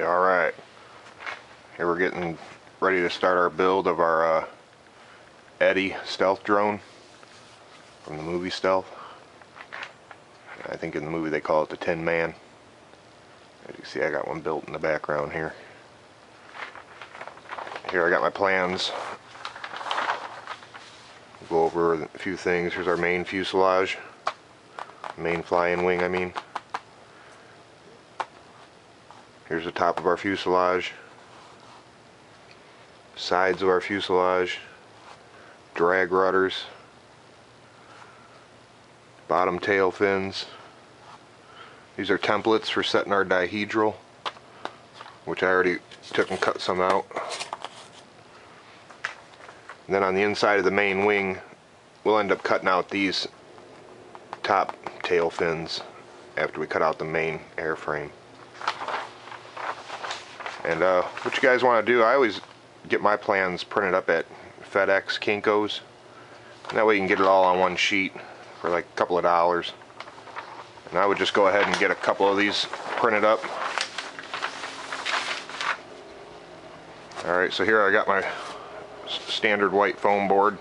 Alright, here we're getting ready to start our build of our Eddie stealth drone from the movie Stealth. I think in the movie they call it the Tin Man. As you can see, I got one built in the background here. Here I got my plans. We'll go over a few things. Here's our main fuselage, main flying wing I mean. Here's the top of our fuselage, sides of our fuselage, drag rudders, bottom tail fins. These are templates for setting our dihedral, which I already took and cut some out. And then on the inside of the main wing, we'll end up cutting out these top tail fins after we cut out the main airframe. And what you guys want to do, I always get my plans printed up at FedEx, Kinko's, and that way you can get it all on one sheet for like a couple of dollars. And I would just go ahead and get a couple of these printed up. Alright, so here I got my standard white foam board.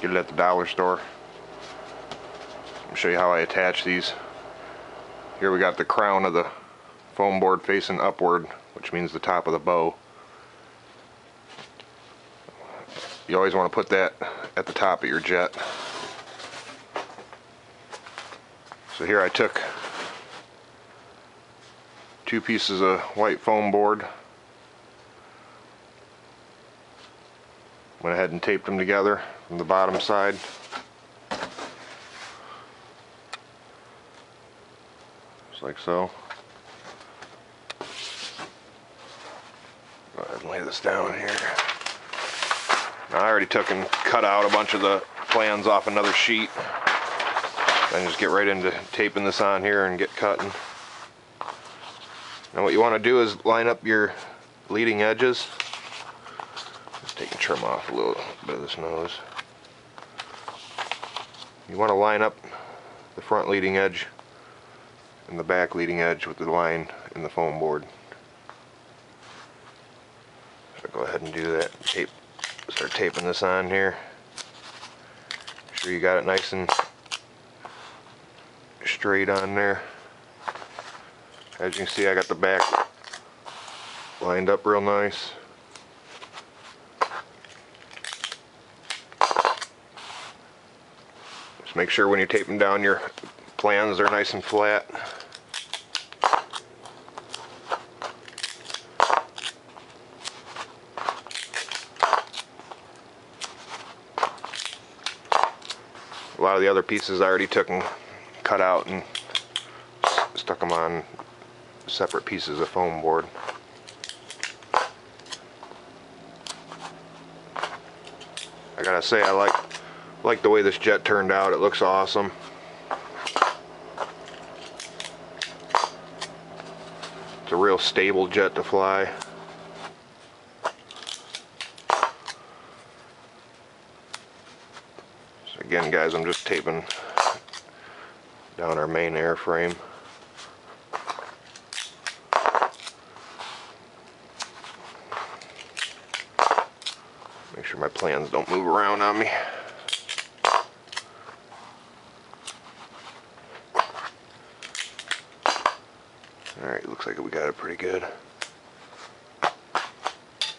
Get it at the dollar store. I'll show you how I attach these. Here we got the crown of the foam board facing upward, which means the top of the bow. You always want to put that at the top of your jet. So here I took two pieces of white foam board, went ahead and taped them together from the bottom side. Just like so. Go ahead and lay this down here. Now I already took and cut out a bunch of the plans off another sheet. Then just get right into taping this on here and get cutting. Now what you want to do is line up your leading edges. Just take and trim off a little bit of this nose. You want to line up the front leading edge and the back leading edge with the line in the foam board. So go ahead and do that. Start taping this on here. Make sure you got it nice and straight on there. As you can see, I got the back lined up real nice. Just make sure when you're taping down your plans they're nice and flat. A lot of the other pieces I already took and cut out and stuck them on separate pieces of foam board. I gotta say, I like the way this jet turned out. It looks awesome. It's a real stable jet to fly. So again, guys, I'm just taping down our main airframe. Make sure my plans don't move around on me. Alright, looks like we got it pretty good.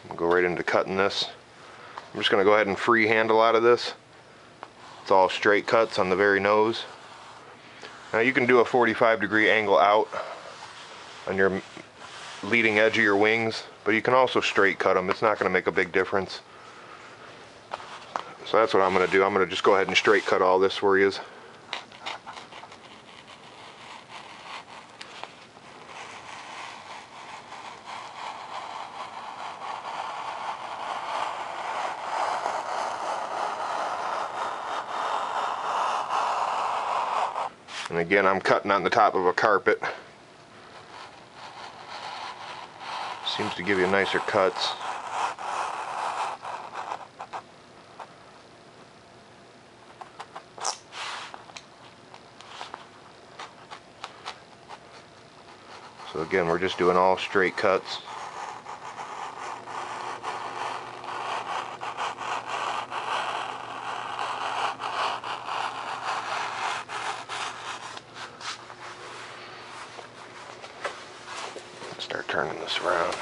We'll go right into cutting this. I'm just going to go ahead and freehand a lot of this. It's all straight cuts on the very nose. Now you can do a 45-degree angle out on your leading edge of your wings, but you can also straight cut them. It's not going to make a big difference. So that's what I'm going to do. I'm going to just go ahead and straight cut all this for you. And again, I'm cutting on the top of a carpet. Seems to give you nicer cuts. So Again, we're just doing all straight cuts. Start turning this around.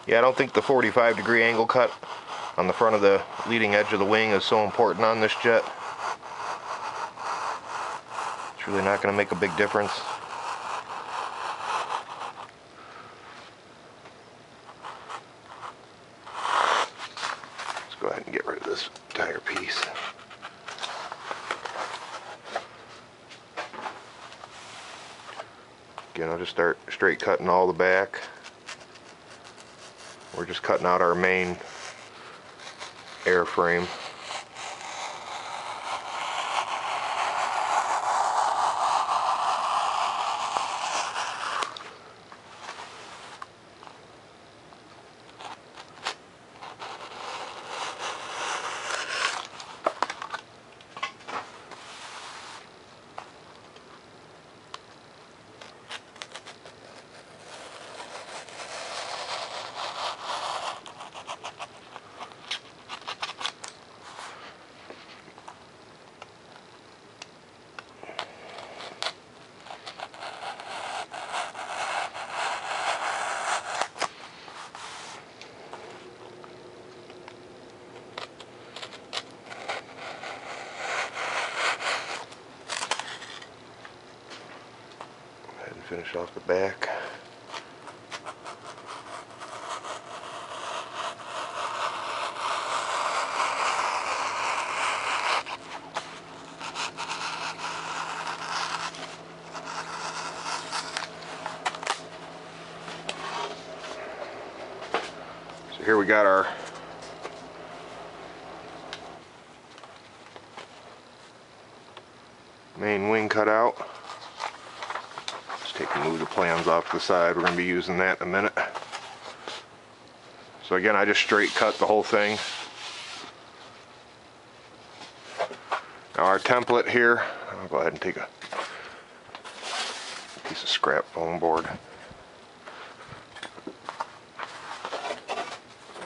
Yeah, I don't think the 45-degree angle cut on the front of the leading edge of the wing is so important on this jet. It's really not going to make a big difference. Let's go ahead and get rid of this entire piece. Again, I'll just start straight cutting all the back. We're just cutting out our main airframe. Finish off the back. So here we got our main wing cut out. Take and move the plans off to the side. We're going to be using that in a minute. So again, I just straight cut the whole thing. Now our template here, I'll go ahead and take a piece of scrap foam board.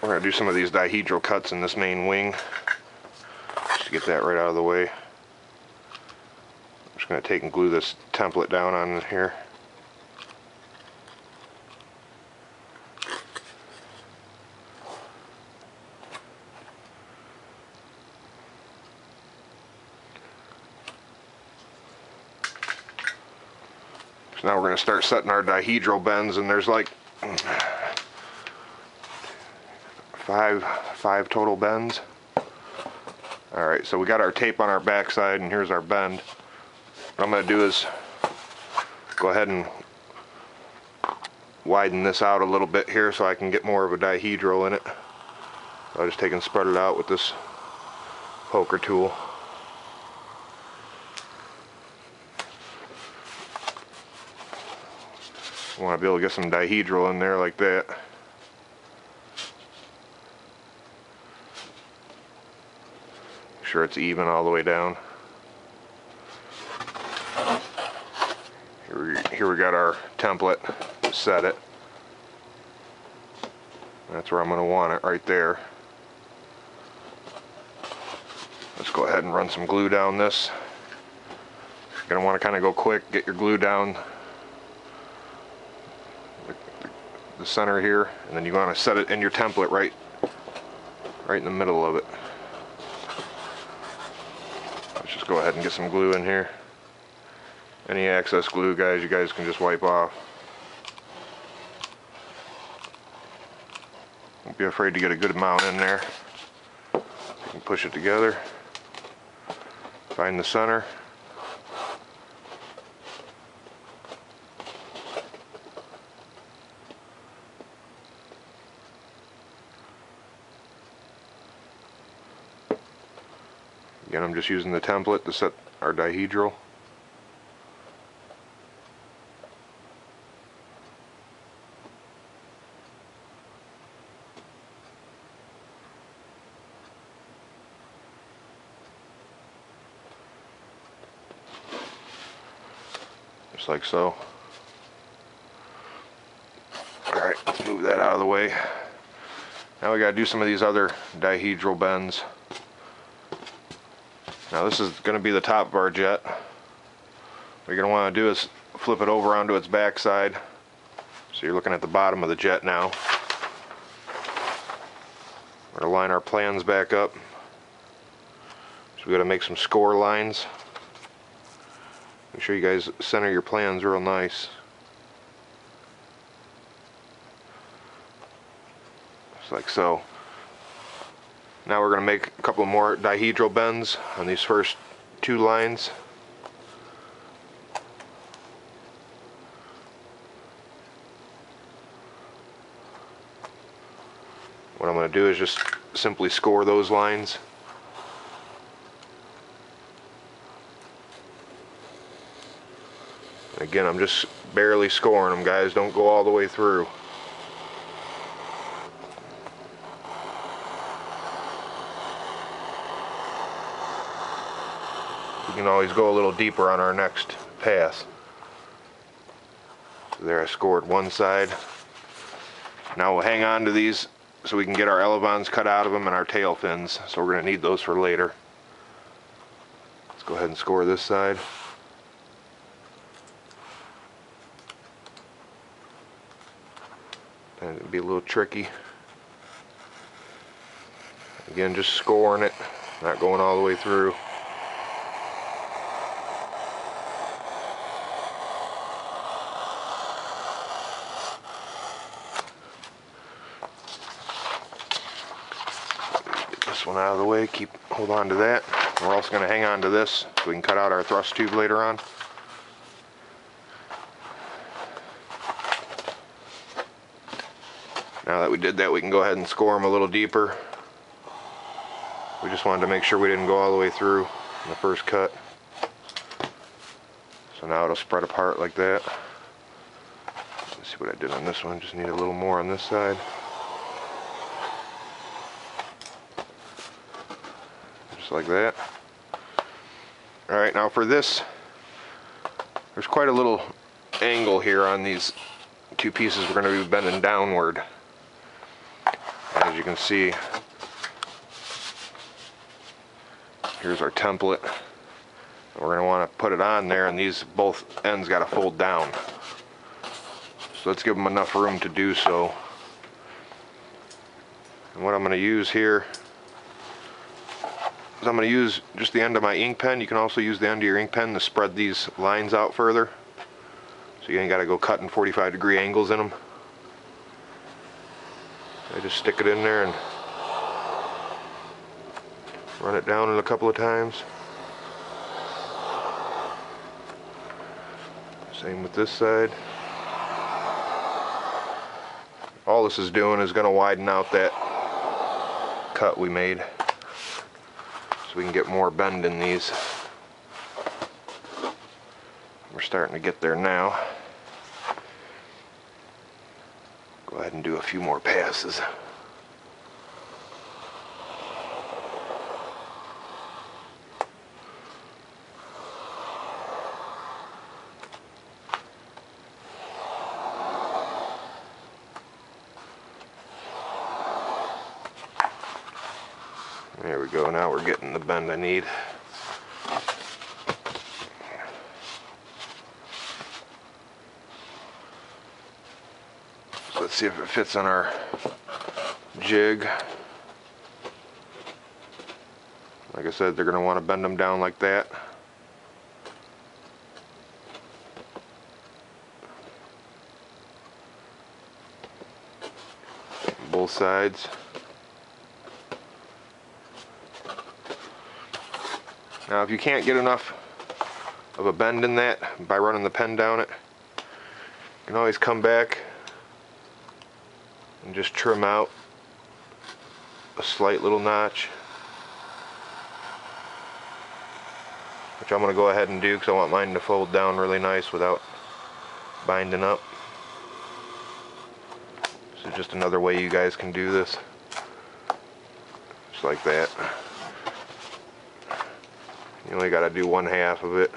We're going to do some of these dihedral cuts in this main wing, just to get that right out of the way. I'm just going to take and glue this template down on here. So now we're going to start setting our dihedral bends, and there's like five total bends. Alright, so we got our tape on our backside, and here's our bend. What I'm going to do is go ahead and widen this out a little bit here so I can get more of a dihedral in it. So I'll just take and spread it out with this poker tool. I want to be able to get some dihedral in there like that. Make sure it's even all the way down. Here we got our template to set it. That's where I'm going to want it, right there. Let's go ahead and run some glue down this. You're going to want to kind of go quick, get your glue down the center here, and then you want to set it in your template right in the middle of it. Let's just go ahead and get some glue in here. Any excess glue, guys, you guys can just wipe off. Don't be afraid to get a good amount in there. You can push it together, find the center. Again, I'm just using the template to set our dihedral. Just like so. Alright, let's move that out of the way. Now we gotta do some of these other dihedral bends. Now this is gonna be the top of our jet. What you're gonna wanna do is flip it over onto its backside. So you're looking at the bottom of the jet now. We're gonna line our plans back up. So we gotta make some score lines. Make sure you guys center your plans real nice. Just like so. Now we're going to make a couple more dihedral bends on these first two lines. What I'm going to do is just simply score those lines. Again, I'm just barely scoring them, guys. Don't go all the way through. We can always go a little deeper on our next pass. So there, I scored one side. Now we'll hang on to these so we can get our elevons cut out of them and our tail fins. So we're going to need those for later. Let's go ahead and score this side. And it'd be a little tricky. Again, just scoring it, not going all the way through. Get this one out of the way, hold on to that. We're also going to hang on to this so we can cut out our thrust tube later on. Now that we did that, we can go ahead and score them a little deeper. We just wanted to make sure we didn't go all the way through in the first cut. So now it'll spread apart like that. Let's see what I did on this one. Just need a little more on this side. Just like that. Alright, now for this, there's quite a little angle here on these two pieces we're going to be bending downward. As you can see, here's our template. We're going to want to put it on there, and these both ends got to fold down. So let's give them enough room to do so. And what I'm going to use here is I'm going to use just the end of my ink pen. You can also use the end of your ink pen to spread these lines out further. So you ain't got to go cutting 45-degree angles in them. I just stick it in there and run it down a couple of times. Same with this side. All this is doing is going to widen out that cut we made so we can get more bend in these. We're starting to get there now. Go ahead and do a few more passes. There we go, now we're getting the bend I need. So let's see if it fits on our jig. Like I said, they're going to want to bend them down like that. Both sides. Now if you can't get enough of a bend in that by running the pen down it, you can always come back and just trim out a slight little notch. which I'm going to go ahead and do because I want mine to fold down really nice without binding up. So just another way you guys can do this, just like that. You only got to do 1/2 of it.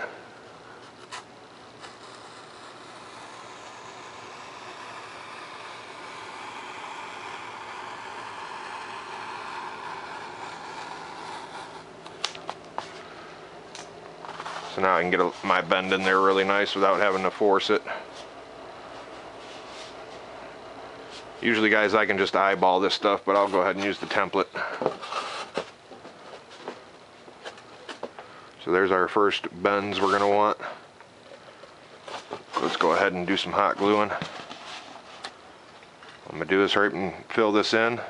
So now I can get my bend in there really nice without having to force it. Usually, guys, I can just eyeball this stuff, but I'll go ahead and use the template. So there's our first bends we're going to want. Let's go ahead and do some hot gluing. I'm going to do this right and fill this in.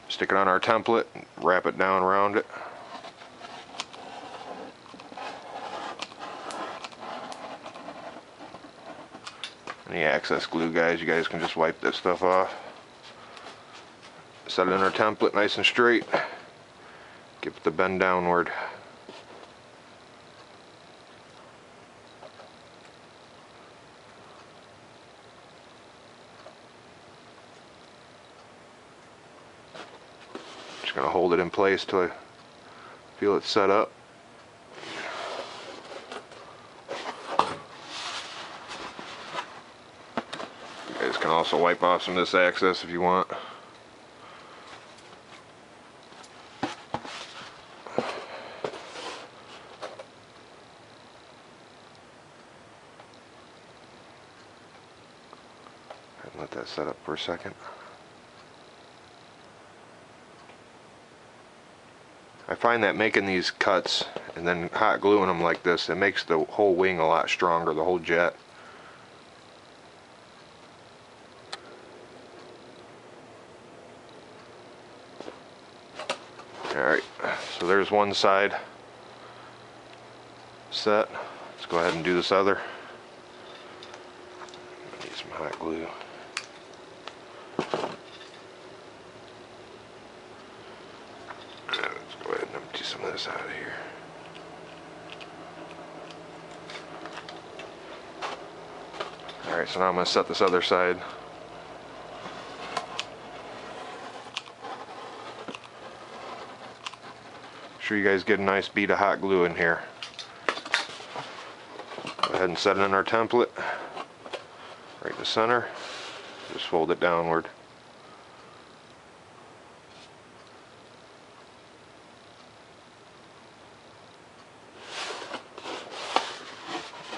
Stick it on our template, wrap it down around it. Any excess glue, guys, you guys can just wipe this stuff off. Set it in our template nice and straight. Give it the bend downward. Just going to hold it in place till I feel it set up. You guys can also wipe off some of this excess if you want. And let that set up for a second. I find that making these cuts and then hot gluing them like this, it makes the whole wing a lot stronger, the whole jet. Alright, so there's one side set. Let's go ahead and do this other. Need some hot glue. Let's go ahead and empty some of this out of here. Alright, so now I'm going to set this other side. Sure you guys get a nice bead of hot glue in here. Go ahead and set it in our template. Right in the center. Just fold it downward.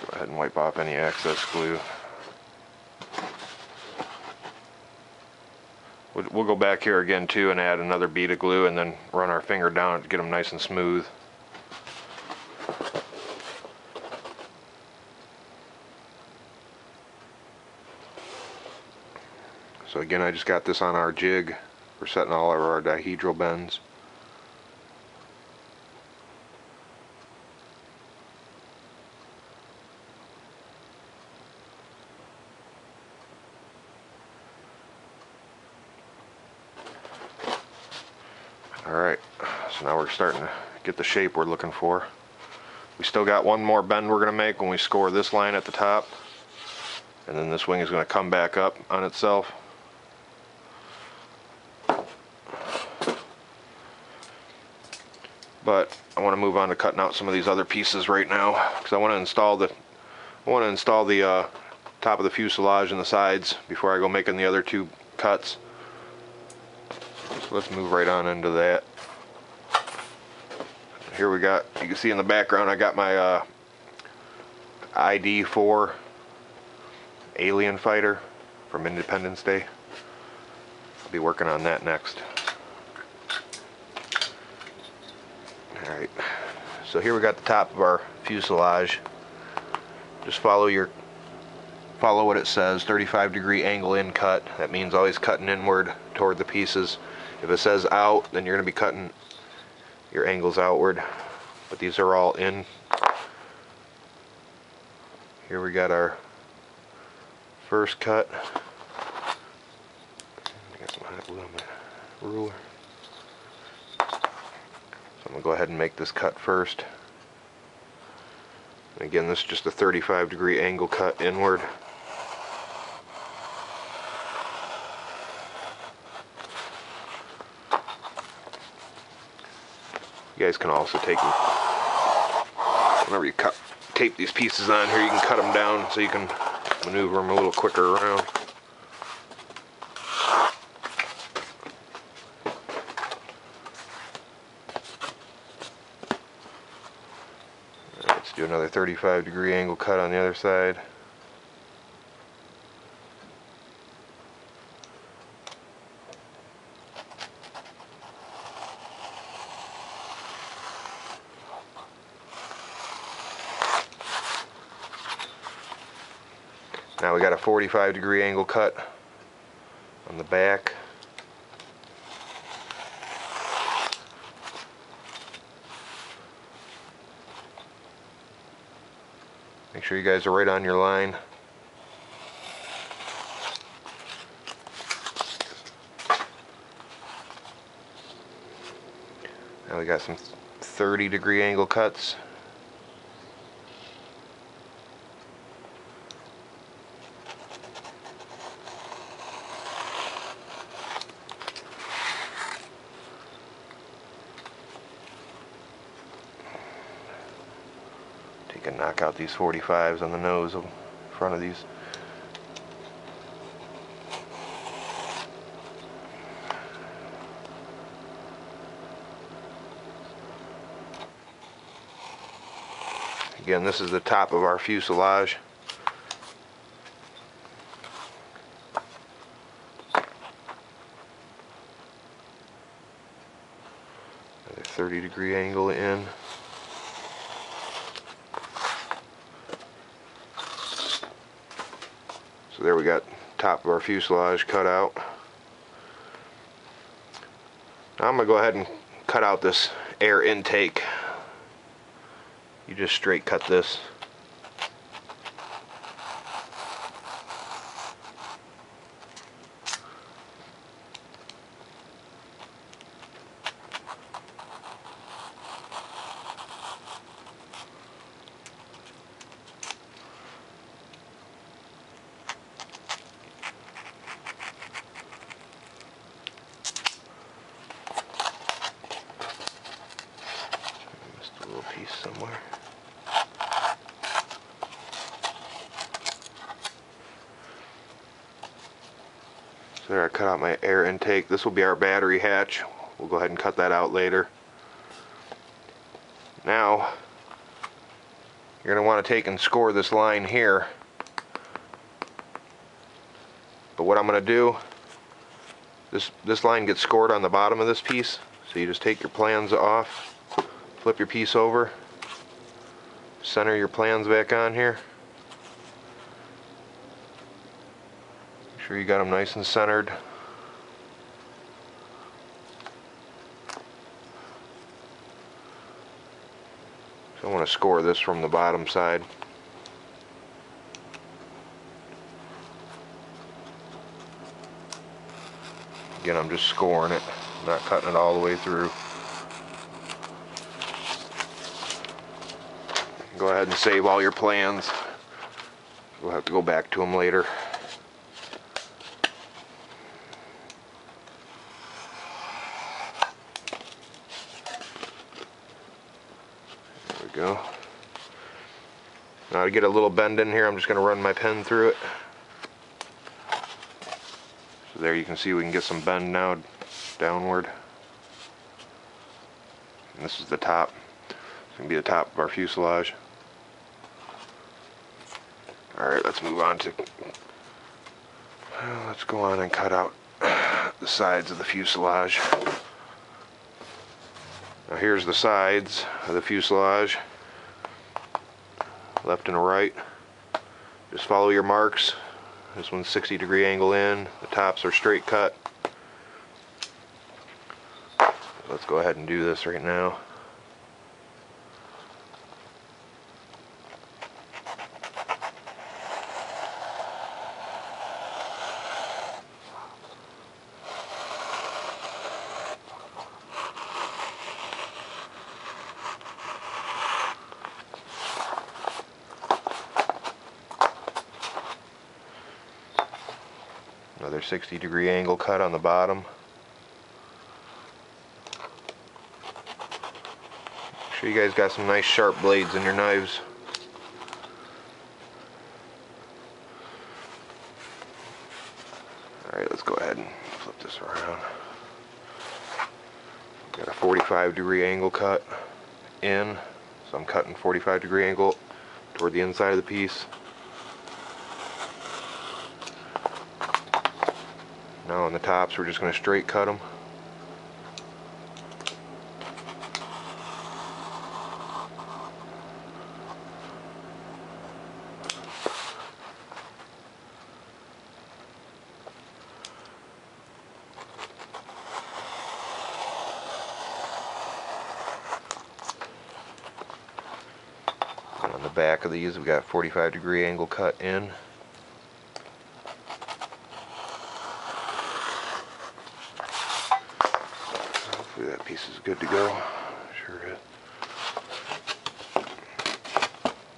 Go ahead and wipe off any excess glue. We'll go back here again too and add another bead of glue and then run our finger down to get them nice and smooth. So again, I just got this on our jig for setting all of our dihedral bends. Alright, so now we're starting to get the shape we're looking for. We still got one more bend we're going to make when we score this line at the top. And then this wing is going to come back up on itself. But I want to move on to cutting out some of these other pieces right now because I want to install the top of the fuselage and the sides before I go making the other two cuts. So let's move right on into that. Here we got, you can see in the background, I got my ID4 alien fighter from Independence Day. I'll be working on that next. Alright, so here we got the top of our fuselage. Just follow what it says, 35-degree angle in cut. That means always cutting inward toward the pieces. If it says out, then you're going to be cutting your angles outward. But these are all in. Here we got our first cut. I got some hot glue on my ruler. So I'm going to go ahead and make this cut first. Again, this is just a 35-degree angle cut inward. You guys can also take them, whenever you tape these pieces on here, you can cut them down so you can maneuver them a little quicker around. Let's do another 35-degree angle cut on the other side. Now we got a 45-degree angle cut on the back. Make sure you guys are right on your line. Now we got some 30-degree angle cuts. Can knock out these 45s on the nose in front of these. Again, this is the top of our fuselage. Another 30-degree angle in. So there we got top of our fuselage cut out. Now I'm going to go ahead and cut out this air intake. You just straight cut this. Piece somewhere. So there, I cut out my air intake. This will be our battery hatch. We'll go ahead and cut that out later. Now you're going to want to take and score this line here. But what I'm going to do, this line gets scored on the bottom of this piece. So you just take your plans off. Flip your piece over, center your plans back on here. Make sure you got them nice and centered. So I want to score this from the bottom side. Again, I'm just scoring it, not cutting it all the way through. Go ahead and save all your plans. We'll have to go back to them later. There we go. Now to get a little bend in here, I'm just going to run my pen through it. So there you can see we can get some bend now downward. And this is the top. It's going to be the top of our fuselage. Alright, let's move on to, let's go on and cut out the sides of the fuselage. Now here's the sides of the fuselage, left and right. Just follow your marks. This one's 60-degree angle in, the tops are straight cut. Let's go ahead and do this right now. Another 60-degree angle cut on the bottom. Make sure you guys got some nice sharp blades in your knives. Alright, let's go ahead and flip this around. Got a 45-degree angle cut in, so I'm cutting 45-degree angle toward the inside of the piece. Now on the tops we're just going to straight cut them. And on the back of these we've got 45-degree angle cut in. Hopefully that piece is good to go. Sure is.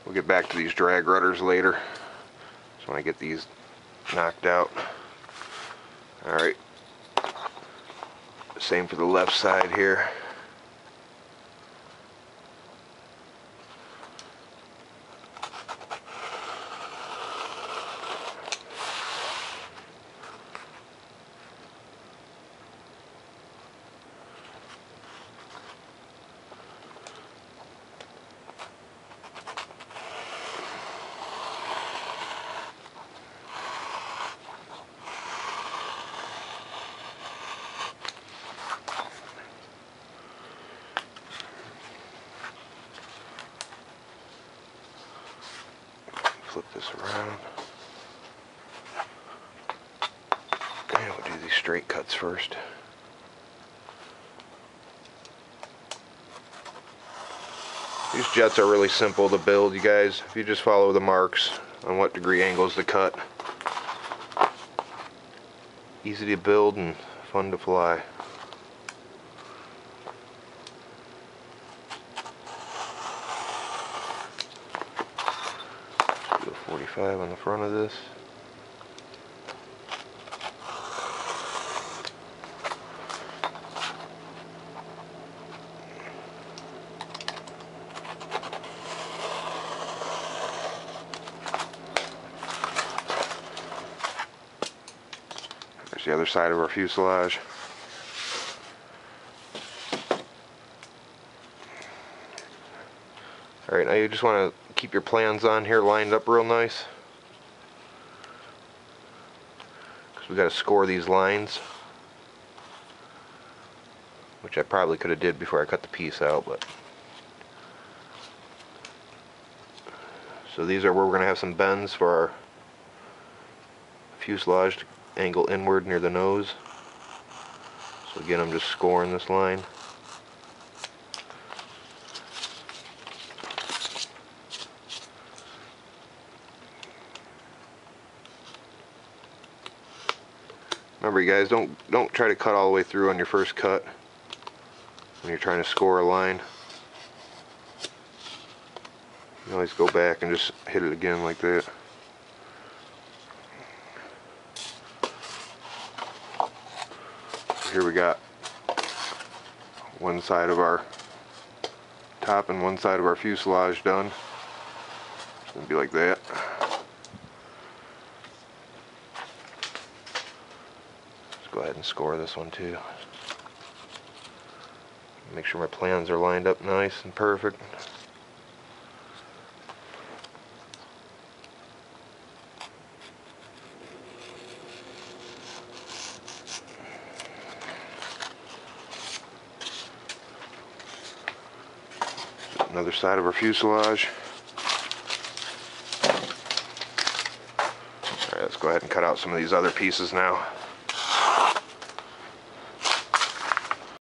We'll get back to these drag rudders later. Just want to get these knocked out. Alright. Same for the left side here. Flip this around. And we'll do these straight cuts first. These jets are really simple to build, you guys. If you just follow the marks on what degree angles to cut. Easy to build and fun to fly. Do a 45 on the front of this. There's the other side of our fuselage. Alright, now you just want to keep your plans on here lined up real nice, because we got to score these lines, which I probably could have did before I cut the piece out, but so these are where we're going to have some bends for our fuselage to angle inward near the nose. So again, I'm just scoring this line. Remember, you guys, don't try to cut all the way through on your first cut when you're trying to score a line. You always go back and just hit it again like that. Here we got one side of our top and one side of our fuselage done. It's going to be like that. Let's go ahead and score this one too. Make sure my plans are lined up nice and perfect. Another side of our fuselage. Alright, let's go ahead and cut out some of these other pieces now.